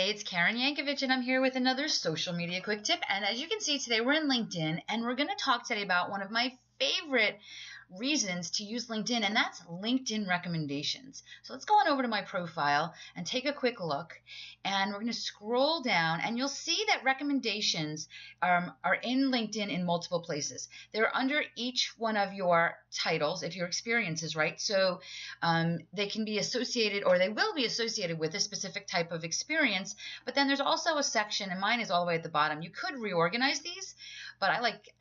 Hey, it's Karen Yankovich, and I'm here with another social media quick tip. And as you can see today, we're in LinkedIn, and we're going to talk today about one of my favorite reasons to use LinkedIn, and that's LinkedIn recommendations. So let's go on over to my profile and take a quick look, and we're going to scroll down, and you'll see that recommendations are in LinkedIn in multiple places. They're under each one of your titles if your experience is right. So they can be associated, or they will be associated with a specific type of experience, but then there's also a section, and mine is all the way at the bottom. You could reorganize these, but I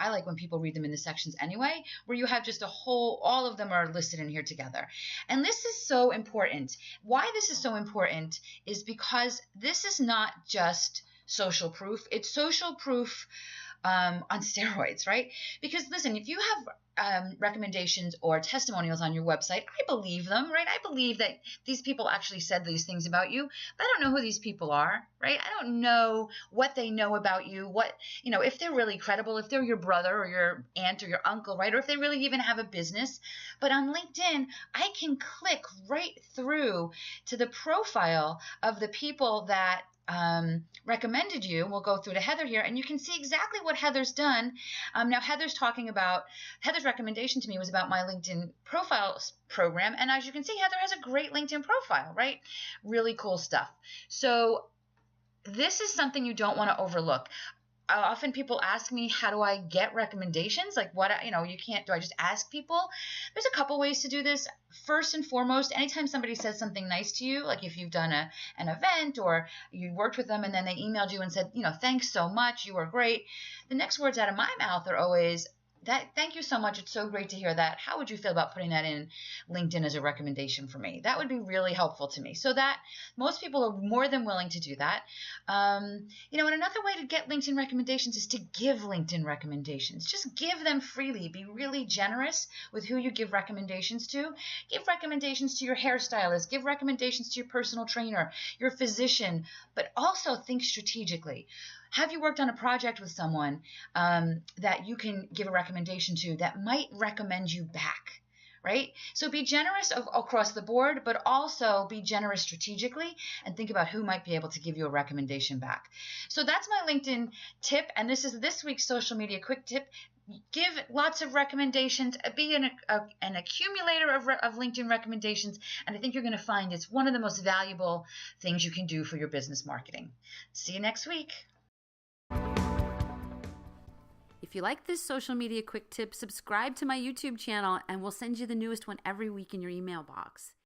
like when people read them in the sections anyway, where you have just a whole, all of them are listed in here together. And this is so important. Why this is so important is because this is not just social proof. It's social proof on steroids, right? Because listen, if you have recommendations or testimonials on your website, I believe them, right? I believe that these people actually said these things about you, but I don't know who these people are, right? I don't know what they know about you, if they're really credible, if they're your brother or your aunt or your uncle, right? Or if they really even have a business. But on LinkedIn, I can click right through to the profile of the people that recommended you. We'll go through to Heather here, and you can see exactly what Heather's done. Now, Heather's recommendation to me was about my LinkedIn profiles program, and as you can see, Heather has a great LinkedIn profile, right? Really cool stuff. So this is something you don't want to overlook. Often people ask me, how do I get recommendations? Like do I just ask people? There's a couple ways to do this. First and foremost, anytime somebody says something nice to you, like if you've done an event or you worked with them and then they emailed you and said, thanks so much, you were great. The next words out of my mouth are always, thank you so much. It's so great to hear that. How would you feel about putting that in LinkedIn as a recommendation for me? That would be really helpful to me. So that most people are more than willing to do that. And another way to get LinkedIn recommendations is to give LinkedIn recommendations. Just give them freely. Be really generous with who you give recommendations to. Give recommendations to your hairstylist. Give recommendations to your personal trainer, your physician, but also think strategically. Have you worked on a project with someone that you can give a recommendation to that might recommend you back, right? So be generous across the board, but also be generous strategically and think about who might be able to give you a recommendation back. So that's my LinkedIn tip, and this is this week's social media quick tip. Give lots of recommendations, be an accumulator of LinkedIn recommendations, and I think you're going to find it's one of the most valuable things you can do for your business marketing. See you next week. If you like this social media quick tip, subscribe to my YouTube channel and we'll send you the newest one every week in your email box.